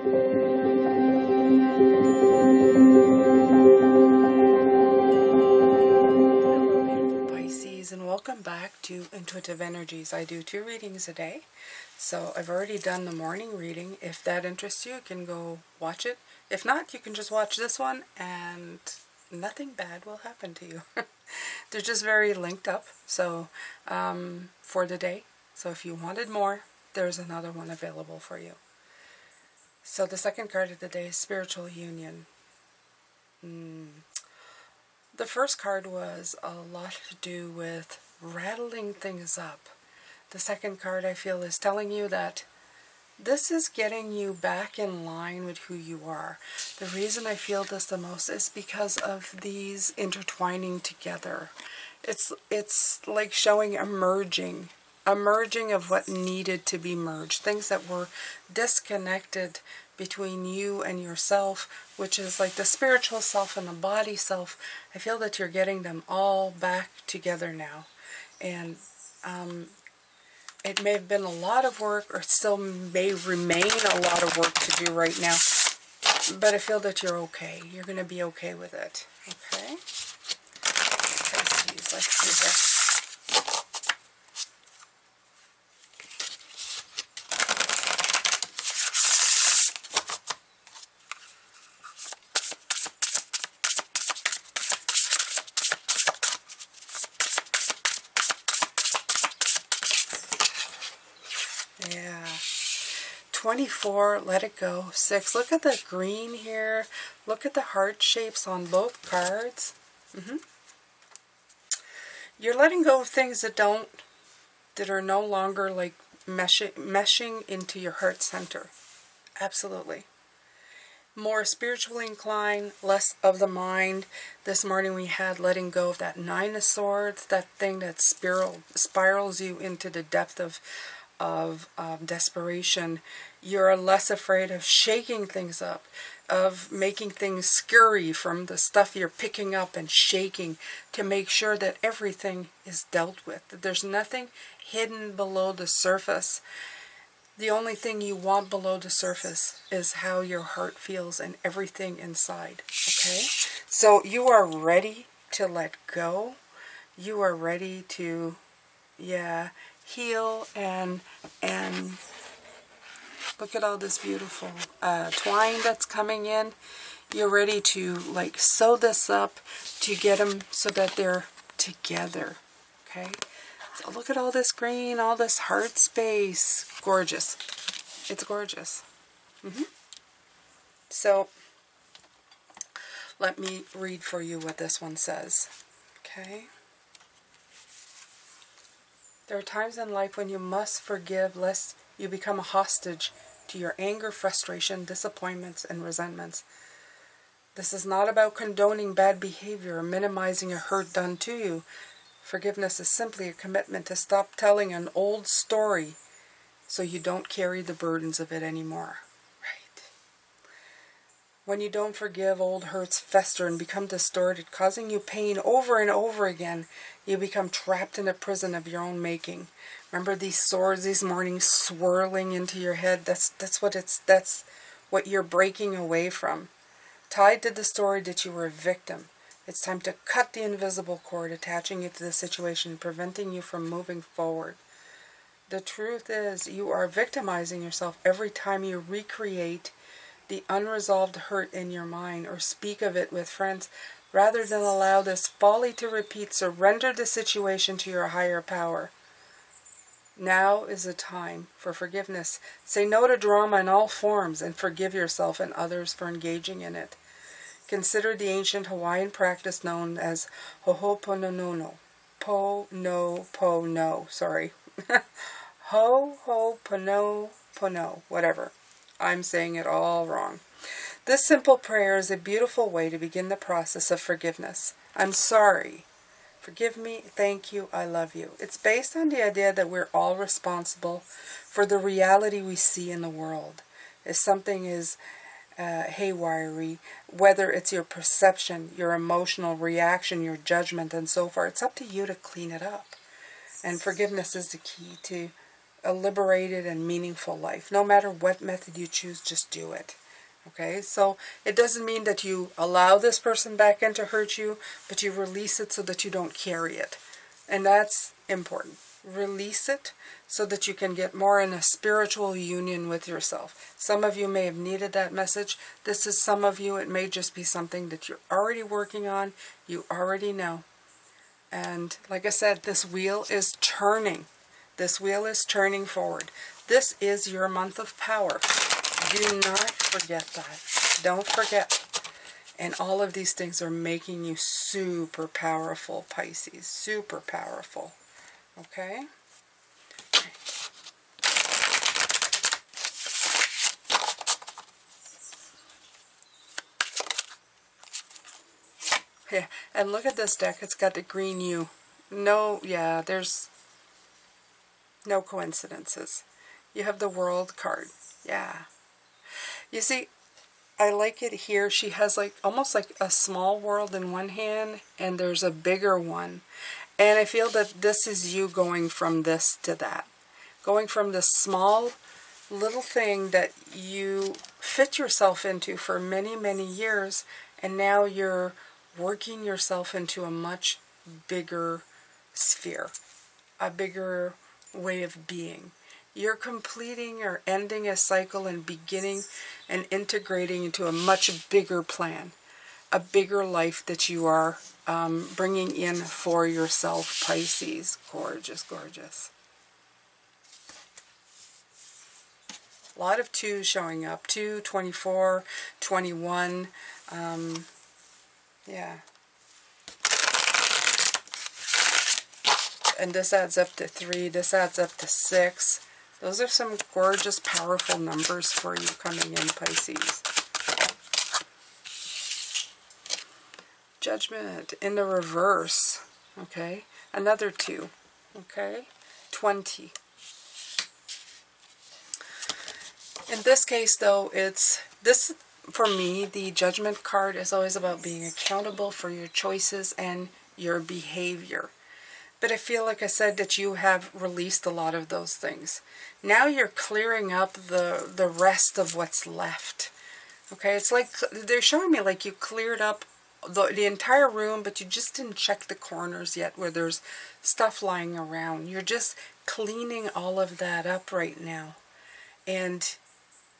Pisces, and welcome back to Intuitive Energies. I do 2 readings a day. So I've already done the morning reading. If that interests you, you can go watch it. If not, you can just watch this one and nothing bad will happen to you. They're just very linked up. So for the day. So if you wanted more, there's another one available for you. So the second card of the day is Spiritual Union. The first card was a lot to do with rattling things up. The second card, I feel, is telling you that this is getting you back in line with who you are. The reason I feel this the most is because of these intertwining together. It's like showing a merging of what needed to be merged. Things that were disconnected between you and yourself, which is like the spiritual self and the body self. I feel that you're getting them all back together now. And it may have been a lot of work, or still may remain a lot of work to do right now, but I feel that you're okay. You're going to be okay with it. Okay? Let's see this. Yeah. 24, let it go. 6, look at the green here. Look at the heart shapes on both cards. You're letting go of things that are no longer like meshing into your heart center. Absolutely. More spiritually inclined, less of the mind. This morning we had letting go of that 9 of Swords, that thing that spirals you into the depth of desperation. You're less afraid of shaking things up, of making things scurry from the stuff you're picking up and shaking, to make sure that everything is dealt with, that there's nothing hidden below the surface. The only thing you want below the surface is how your heart feels and everything inside. Okay? So you are ready to let go. You are ready to, heal and look at all this beautiful twine that's coming in. You're ready to like sew this up to get them so that they're together. Okay? So look at all this green, all this heart space. Gorgeous. It's gorgeous. So let me read for you what this one says. Okay? There are times in life when you must forgive lest you become a hostage to your anger, frustration, disappointments, and resentments. This is not about condoning bad behavior or minimizing a hurt done to you. Forgiveness is simply a commitment to stop telling an old story so you don't carry the burdens of it anymore. Right. When you don't forgive, old hurts fester and become distorted, causing you pain over and over again. You become trapped in a prison of your own making. Remember these swords these mornings swirling into your head? That's what you're breaking away from. Tied to the story that you were a victim. It's time to cut the invisible cord attaching you to the situation and preventing you from moving forward. The truth is, you are victimizing yourself every time you recreate the unresolved hurt in your mind or speak of it with friends. Rather than allow this folly to repeat, surrender the situation to your higher power. Now is the time for forgiveness. Say no to drama in all forms and forgive yourself and others for engaging in it. Consider the ancient Hawaiian practice known as Ho'oponopono. Ho'oponopono, whatever. I'm saying it all wrong. This simple prayer is a beautiful way to begin the process of forgiveness. I'm sorry. Forgive me. Thank you. I love you. It's based on the idea that we're all responsible for the reality we see in the world. If something is haywire, whether it's your perception, your emotional reaction, your judgment, and so forth, it's up to you to clean it up. And forgiveness is the key to a liberated and meaningful life. No matter what method you choose, just do it. Okay, so it doesn't mean that you allow this person back in to hurt you, but you release it so that you don't carry it. And that's important. Release it so that you can get more in a spiritual union with yourself. Some of you may have needed that message. This is some of you, it may just be something that you're already working on, you already know. And like I said, this wheel is turning. This wheel is turning forward. This is your month of power. Do not forget that. Don't forget. And all of these things are making you super powerful, Pisces. Super powerful. Okay? Yeah, and look at this deck. It's got the green U. No, yeah, there's no coincidences. You have the World card. Yeah. You see, I like it here. She has like almost like a small world in one hand, and there's a bigger one. And I feel that this is you going from this to that. Going from this small little thing that you fit yourself into for many, many years, and now you're working yourself into a much bigger sphere, a bigger way of being. You're completing or ending a cycle and beginning and integrating into a much bigger plan, a bigger life that you are bringing in for yourself, Pisces. Gorgeous, gorgeous. A lot of 2s showing up. 2, 24, 21. Yeah. And this adds up to 3. This adds up to 6. Those are some gorgeous, powerful numbers for you coming in, Pisces. Judgment in the reverse. Okay. Another 2. Okay. 20. In this case, though, for me, the Judgment card is always about being accountable for your choices and your behavior. But I feel, like I said, that you have released a lot of those things. Now you're clearing up the rest of what's left. Okay, it's like they're showing me like you cleared up the entire room, but you just didn't check the corners yet where there's stuff lying around. You're just cleaning all of that up right now. And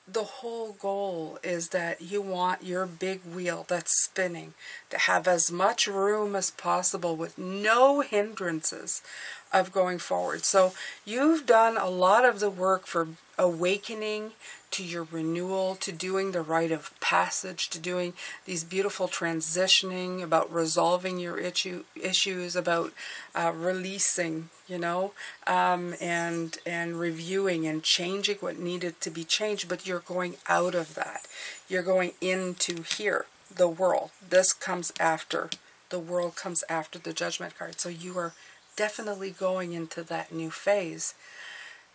the whole goal is that you want your big wheel that's spinning to have as much room as possible with no hindrances of going forward. So you've done a lot of the work for awakening, to your renewal, to doing the rite of passage, to doing these beautiful transitioning, about resolving your issues, about releasing, you know, and reviewing and changing what needed to be changed. But you're going out of that. You're going into here, the world. This comes after. The world comes after the Judgment card. So you are definitely going into that new phase.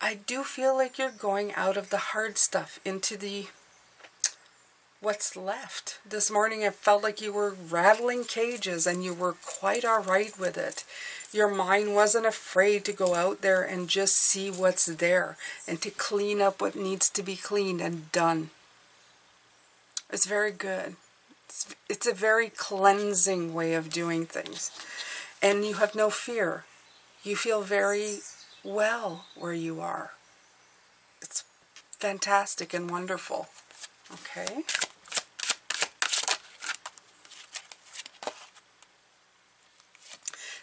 I do feel like you're going out of the hard stuff into the what's left. This morning it felt like you were rattling cages and you were quite all right with it. Your mind wasn't afraid to go out there and just see what's there and to clean up what needs to be cleaned and done. It's very good. It's a very cleansing way of doing things. And you have no fear. You feel very well where you are. It's fantastic and wonderful. Okay.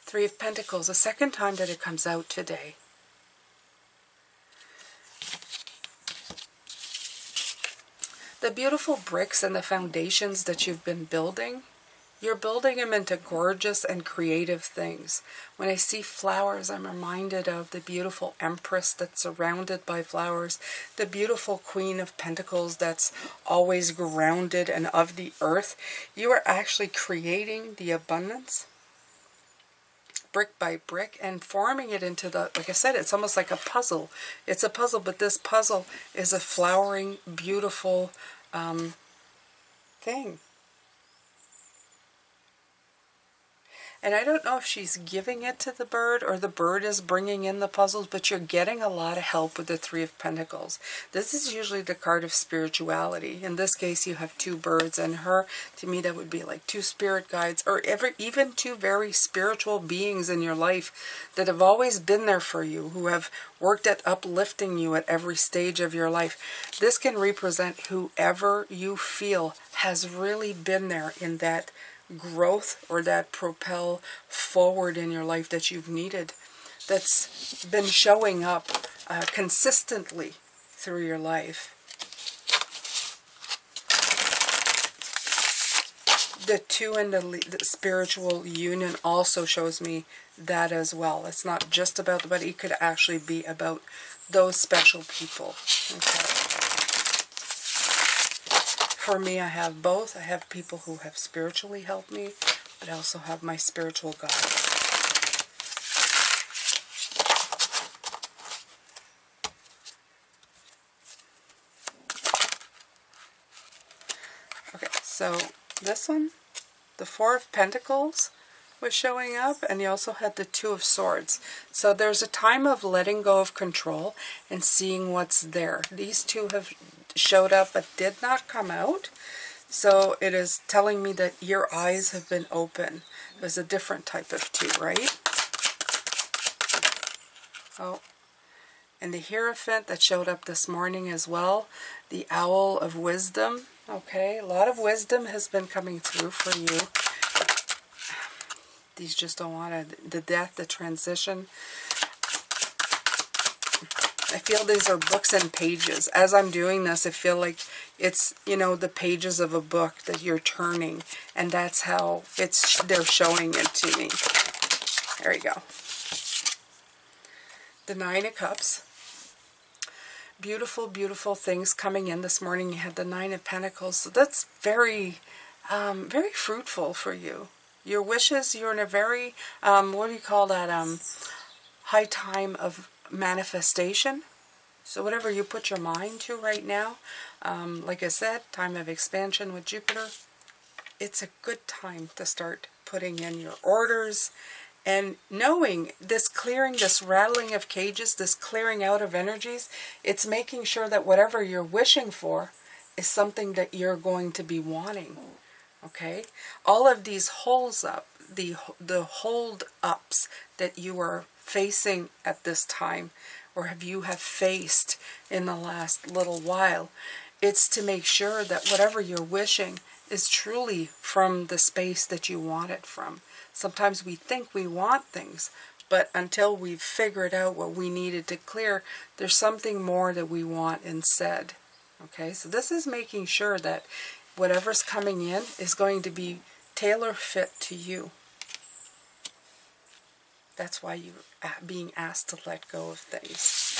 Three of Pentacles, the second time that it comes out today. The beautiful bricks and the foundations that you've been building, you're building them into gorgeous and creative things. When I see flowers, I'm reminded of the beautiful Empress that's surrounded by flowers, the beautiful Queen of Pentacles that's always grounded and of the earth. You are actually creating the abundance brick by brick and forming it into the, like I said, it's almost like a puzzle. It's a puzzle, but this puzzle is a flowering, beautiful thing. And I don't know if she's giving it to the bird or the bird is bringing in the puzzles, but you're getting a lot of help with the Three of Pentacles. This is usually the card of spirituality. In this case, you have two birds, and her, to me, that would be like two spirit guides, or even two very spiritual beings in your life that have always been there for you, who have worked at uplifting you at every stage of your life. This can represent whoever you feel has really been there in that growth or that propel forward in your life that you've needed, that's been showing up consistently through your life. The two and the spiritual union also shows me that as well. It's not just about the body, it could actually be about those special people. Okay. For me, I have both. I have people who have spiritually helped me, but I also have my spiritual guide. Okay, so this one, the Four of Pentacles was showing up, and you also had the Two of Swords. So there's a time of letting go of control and seeing what's there. These two have showed up but did not come out. So it is telling me that your eyes have been open. There's a different type of two, right? Oh, and the Hierophant that showed up this morning as well. The Owl of Wisdom. Okay, a lot of wisdom has been coming through for you. These just don't want it. The death, the transition. I feel these are books and pages. As I'm doing this, I feel like it's, you know, the pages of a book that you're turning. And that's how they're showing it to me. There you go. The Nine of Cups. Beautiful, beautiful things coming in. This morning you had the Nine of Pentacles. So that's very, very fruitful for you. Your wishes, you're in a very, what do you call that, high time of manifestation. So whatever you put your mind to right now, like I said, time of expansion with Jupiter, it's a good time to start putting in your orders and knowing this clearing, this rattling of cages, this clearing out of energies. It's making sure that whatever you're wishing for is something that you're going to be wanting. Okay, all of these holds up, the hold ups that you are facing at this time, or you have faced in the last little while, it's to make sure that whatever you're wishing is truly from the space that you want it from. Sometimes we think we want things, but until we've figured out what we needed to clear, there's something more that we want instead. Okay, so this is making sure that whatever's coming in is going to be tailor fit to you. That's why you're being asked to let go of things.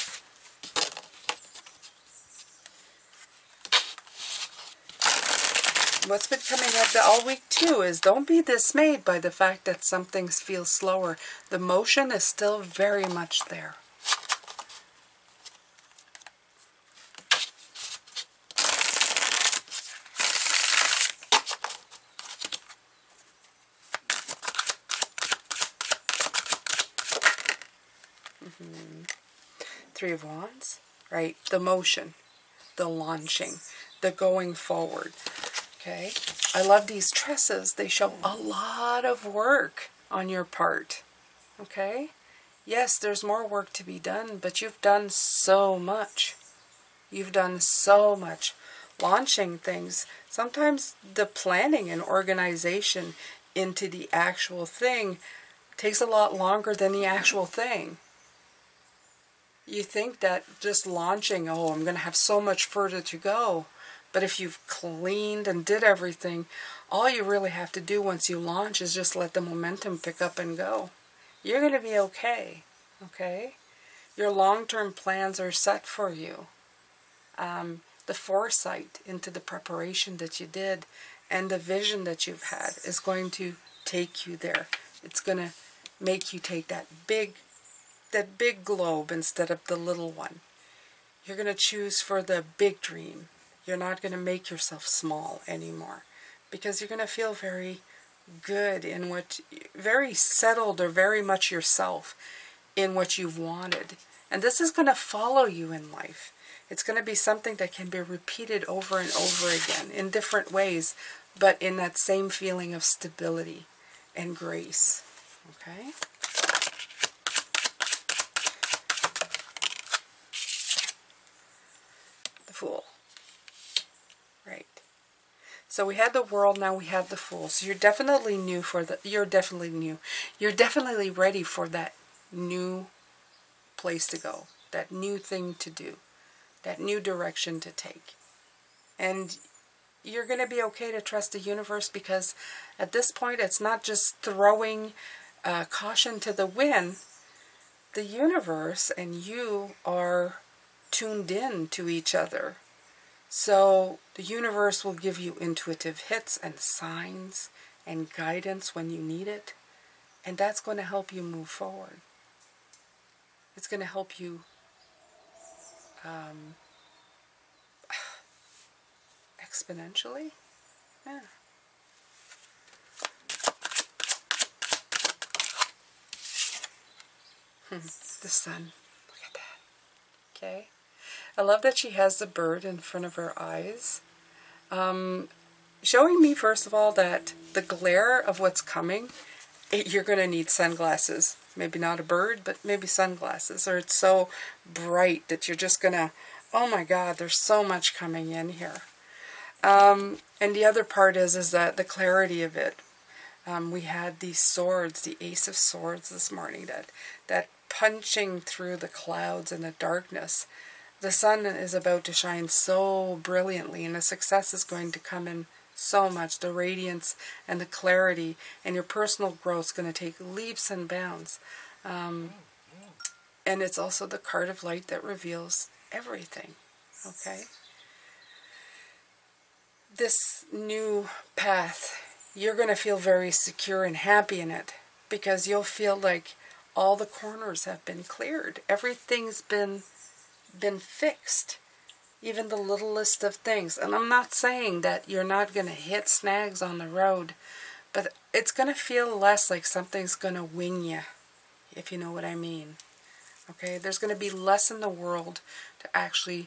What's been coming up all week too is don't be dismayed by the fact that some things feel slower. The motion is still very much there. Three of Wands, right? The motion, the launching, the going forward. Okay, I love these tresses. They show a lot of work on your part. Okay, yes, there's more work to be done, but you've done so much. You've done so much. Launching things. Sometimes the planning and organization into the actual thing takes a lot longer than the actual thing. You think that just launching, oh, I'm going to have so much further to go. But if you've cleaned and did everything, all you really have to do once you launch is just let the momentum pick up and go. You're going to be okay. Okay? Your long-term plans are set for you. The foresight into the preparation that you did and the vision that you've had is going to take you there. It's going to make you take that big globe instead of the little one. You're going to choose for the big dream. You're not going to make yourself small anymore because you're going to feel very good in what, very settled or very much yourself in what you've wanted. And this is going to follow you in life. It's going to be something that can be repeated over and over again in different ways, but in that same feeling of stability and grace. Okay? The Fool. Right. So we had the World, now we have the Fool. So you're definitely new for the, you're definitely new. You're definitely ready for that new place to go, that new thing to do, that new direction to take. And you're going to be okay to trust the universe, because at this point it's not just throwing caution to the wind. The universe and you are tuned in to each other. So the universe will give you intuitive hits and signs and guidance when you need it. And that's going to help you move forward. It's going to help you exponentially. Yeah. The sun. Look at that. Okay. I love that she has the bird in front of her eyes. Showing me, first of all, that the glare of what's coming, you're going to need sunglasses. Maybe not a bird, but maybe sunglasses. Or it's so bright that you're just going to, oh my God, there's so much coming in here. And the other part is that the clarity of it. We had these swords, the Ace of Swords this morning, that punching through the clouds and the darkness. The sun is about to shine so brilliantly, and the success is going to come in so much. The radiance and the clarity and your personal growth is going to take leaps and bounds. And it's also the card of light that reveals everything. Okay? This new path, you're going to feel very secure and happy in it, because you'll feel like all the corners have been cleared. Everything's been fixed, even the littlest of things. And I'm not saying that you're not going to hit snags on the road, but it's going to feel less like something's going to wing you, if you know what I mean. Okay, there's going to be less in the world to actually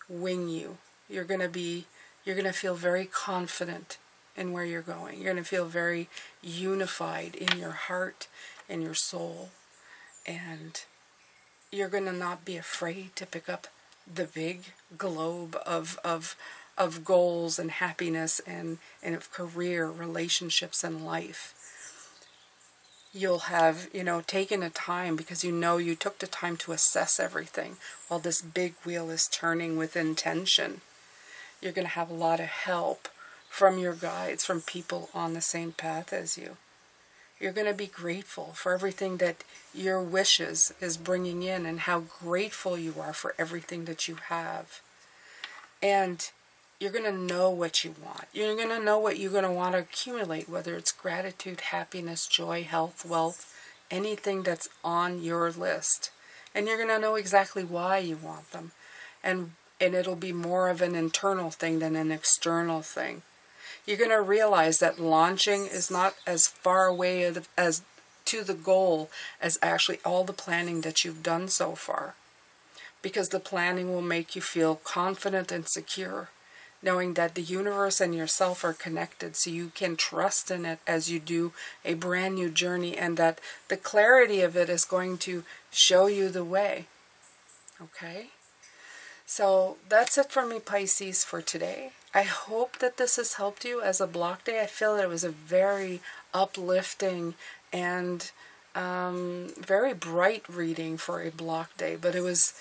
wing you. You're going to feel very confident in where you're going. You're going to feel very unified in your heart and your soul. And you're going to not be afraid to pick up the big globe of goals and happiness and of career, relationships, and life. You'll have, taken a time, because you took the time to assess everything while this big wheel is turning with intention. You're going to have a lot of help from your guides, from people on the same path as you. You're going to be grateful for everything that your wishes is bringing in, and how grateful you are for everything that you have. And you're going to know what you want. You're going to know what you're going to want to accumulate, whether it's gratitude, happiness, joy, health, wealth, anything that's on your list. And you're going to know exactly why you want them. And it'll be more of an internal thing than an external thing. You're going to realize that launching is not as far away as to the goal as actually all the planning that you've done so far. Because the planning will make you feel confident and secure, knowing that the universe and yourself are connected, so you can trust in it as you do a brand new journey, and that the clarity of it is going to show you the way. Okay? So that's it for me, Pisces, for today. I hope that this has helped you as a block day. I feel that it was a very uplifting and very bright reading for a block day, but it was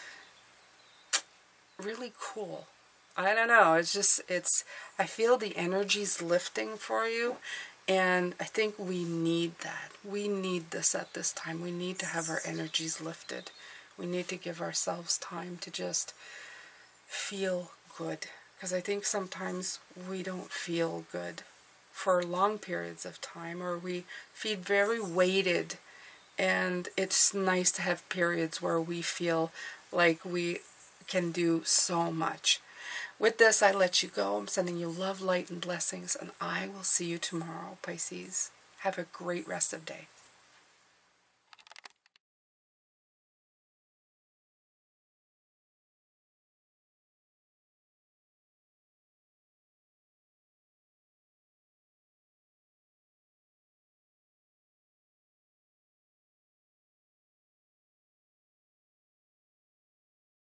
really cool. I don't know, I feel the energies lifting for you, and I think we need that. We need this at this time. We need to have our energies lifted. We need to give ourselves time to just feel good, because I think sometimes we don't feel good for long periods of time, or we feel very weighted, and it's nice to have periods where we feel like we can do so much. With this, I let you go. I'm sending you love, light, and blessings, and I will see you tomorrow, Pisces. Have a great rest of day.